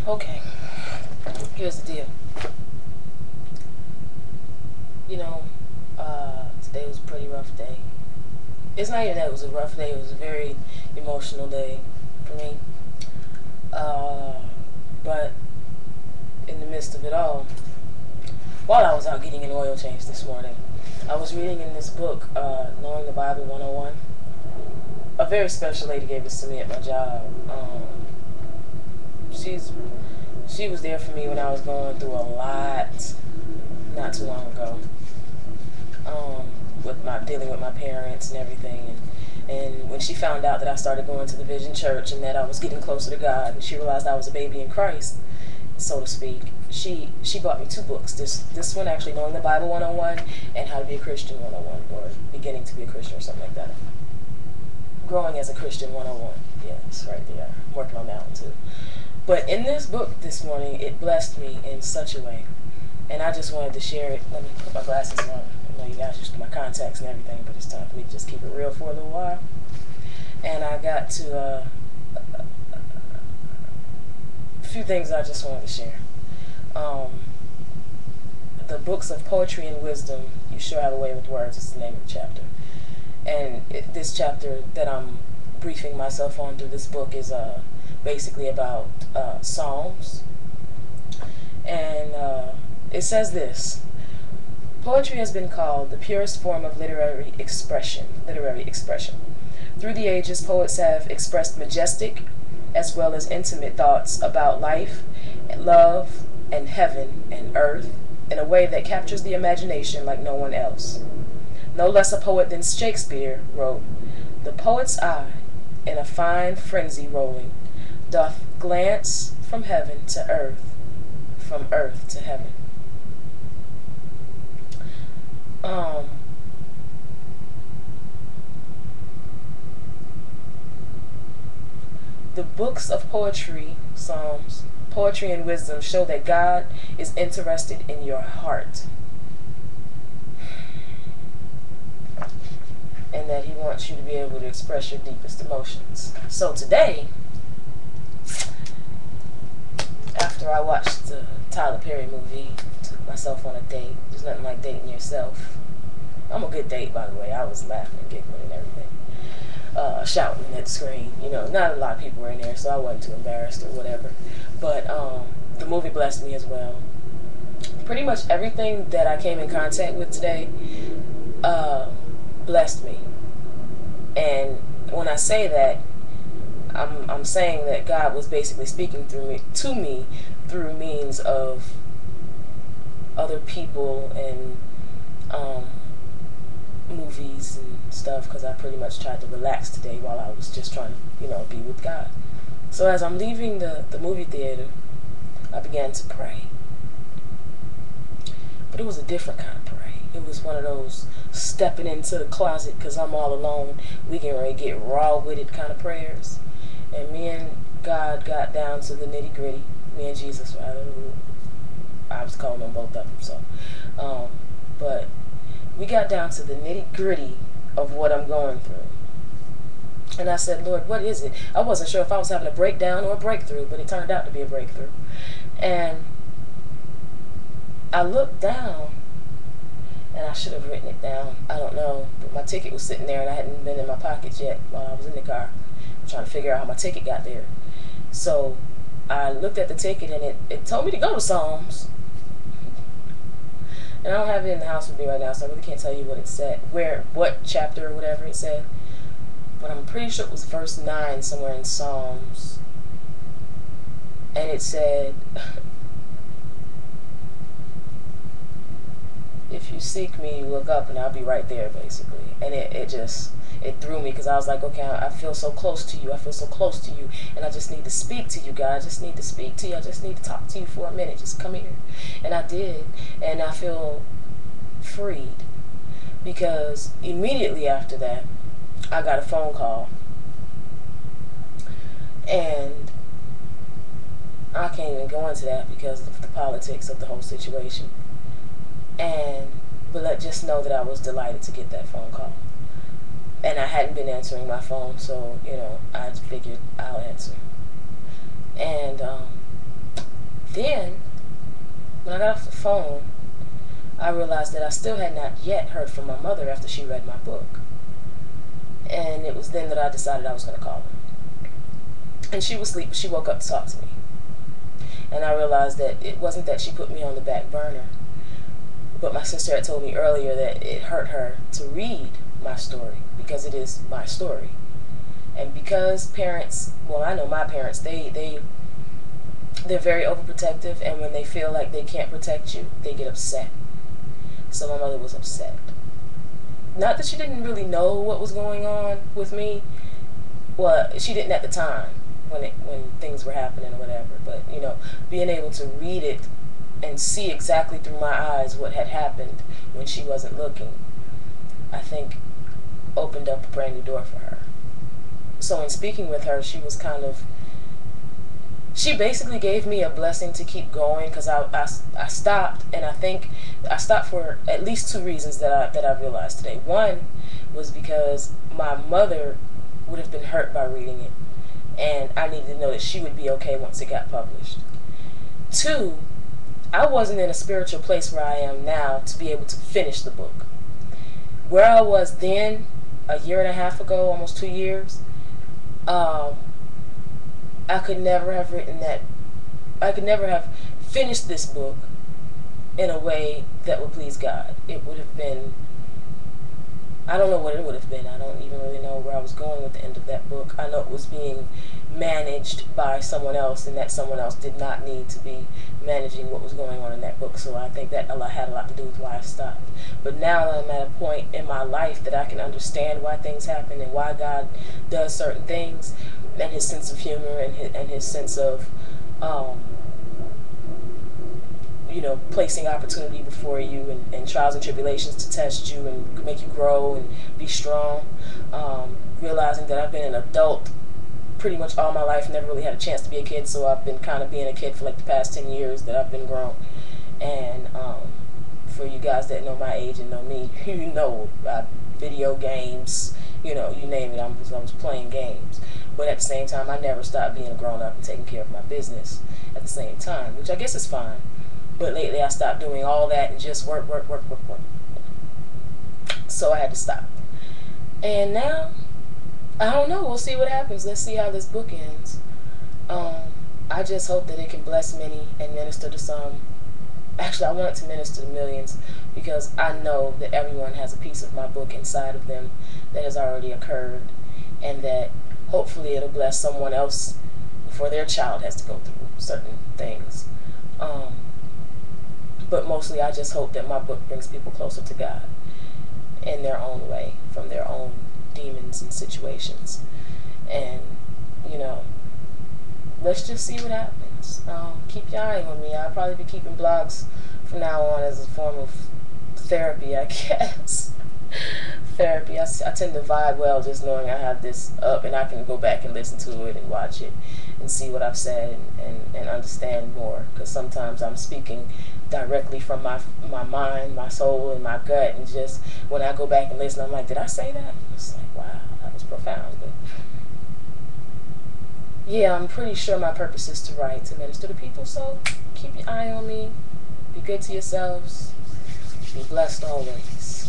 Okay, here's the deal. You know, today was a pretty rough day. It's not even that it was a rough day, it was a very emotional day for me. Uh, but in the midst of it all, while I was out getting an oil change this morning, I was reading in this book, Knowing the Bible 101. A very special lady gave this to me at my job. She was there for me when I was going through a lot not too long ago. With my dealing with my parents and everything, and when she found out that I started going to the Vision Church and that I was getting closer to God, and she realized I was a baby in Christ, so to speak, she bought me two books. This one actually, Knowing the Bible 101 and How to Be a Christian 101, or Beginning to be a Christian, or something like that. Growing as a Christian 101. Yes, right there. I'm working on that one too. But in this book this morning, it blessed me in such a way, and I just wanted to share it. Let me put my glasses on. I know you guys use my contacts and everything, but it's time for me to just keep it real for a little while. And I got to a few things I just wanted to share. The books of poetry and wisdom, you sure have a way with words, is the name of the chapter. And this chapter that I'm briefing myself on through this book is basically about Psalms. And it says this: poetry has been called the purest form of literary expression. Through the ages, poets have expressed majestic as well as intimate thoughts about life, and love, and heaven and earth in a way that captures the imagination like no one else. No less a poet than Shakespeare wrote, "The poet's eye, in a fine frenzy rolling, doth glance from heaven to earth, from earth to heaven." The books of poetry, Psalms, poetry and wisdom show that God is interested in your heart, and that He wants you to be able to express your deepest emotions. So today, after I watched the Tyler Perry movie, took myself on a date. There's nothing like dating yourself. I'm a good date, by the way. I was laughing and giggling and everything. Shouting at the screen. You know, not a lot of people were in there, so I wasn't too embarrassed or whatever. But the movie blessed me as well. Pretty much everything that I came in contact with today blessed me. And when I say that, I'm saying that God was basically speaking to me through means of other people and movies and stuff, because I pretty much tried to relax today while I was just trying to, be with God. So as I'm leaving the movie theater, I began to pray. But it was a different kind of pray. It was one of those stepping into the closet because I'm all alone, we can really get raw with it kind of prayers. And me and God got down to the nitty gritty. Me and Jesus, rather. I was calling them both of them. So, but we got down to the nitty gritty of what I'm going through. And I said, Lord, what is it? I wasn't sure if I was having a breakdown or a breakthrough, but it turned out to be a breakthrough. And I looked down, and I should have written it down. I don't know. But my ticket was sitting there, and I hadn't been in my pockets yet while I was in the car. I'm trying to figure out how my ticket got there. So I looked at the ticket, and it told me to go to Psalms. And I don't have it in the house with me right now, so I really can't tell you what it said, what chapter or whatever it said. But I'm pretty sure it was verse 9 somewhere in Psalms. And it said, if you seek me, look up and I'll be right there, basically. And it threw me, because I was like, okay, I feel so close to you. I feel so close to you. And I just need to speak to you, God. I just need to speak to you. I just need to talk to you for a minute. Just come here. And I did. And I feel freed. Because immediately after that, I got a phone call. And I can't even go into that because of the politics of the whole situation. But just know that I was delighted to get that phone call. And I hadn't been answering my phone, so, I figured I'll answer. And Then, when I got off the phone, I realized that I still had not yet heard from my mother after she read my book. And it was then that I decided I was going to call her. And she was asleep, but she woke up to talk to me. And I realized that it wasn't that she put me on the back burner, but my sister had told me earlier that it hurt her to read my story because it is my story. And because parents, well, I know my parents, they're very overprotective, and when they feel like they can't protect you, they get upset. So my mother was upset. Not that she didn't really know what was going on with me. Well, she didn't at the time when things were happening or whatever. But, you know, being able to read it and see exactly through my eyes what had happened when she wasn't looking, I think opened up a brand new door for her. So in speaking with her, she basically gave me a blessing to keep going, because I stopped, and I think I stopped for at least two reasons that I realized today. One was because my mother would have been hurt by reading it, and I needed to know that she would be okay once it got published. Two, I wasn't in a spiritual place where I am now to be able to finish the book. Where I was then, a year and a half ago, almost 2 years, I could never have written that. I could never have finished this book in a way that would please God. It would have been, I don't know what it would have been. I don't even really know where I was going with the end of that book. I know it was being managed by someone else, and that someone else did not need to be managing what was going on in that book. So I think that had a lot to do with why I stopped. But now that I'm at a point in my life that I can understand why things happen and why God does certain things, and his sense of humor and his sense of you know, placing opportunity before you and trials and tribulations to test you and make you grow and be strong. Realizing that I've been an adult pretty much all my life, never really had a chance to be a kid, so I've been kind of being a kid for like the past 10 years that I've been grown. And for you guys that know my age and know me, you know, video games, you know, you name it, I was playing games. But at the same time, I never stopped being a grown-up and taking care of my business at the same time, which I guess is fine. But lately I stopped doing all that and just work. So I had to stop. And now, I don't know, we'll see what happens. Let's see how this book ends. I just hope that it can bless many and minister to some. Actually, I want it to minister to millions, because I know that everyone has a piece of my book inside of them that has already occurred, and that hopefully it'll bless someone else before their child has to go through certain things. But mostly I just hope that my book brings people closer to God in their own way, from their own demons and situations. And, you know, let's just see what happens. Keep your eye on me. I'll probably be keeping blogs from now on as a form of therapy, I guess. Therapy. I tend to vibe well just knowing I have this up, and I can go back and listen to it and watch it and see what I've said and understand more, because sometimes I'm speaking directly from my mind, my soul, and my gut, and just when I go back and listen, I'm like, did I say that? It's like, wow, that was profound. But yeah, I'm pretty sure my purpose is to write, to minister to people, so keep your eye on me, be good to yourselves, be blessed always.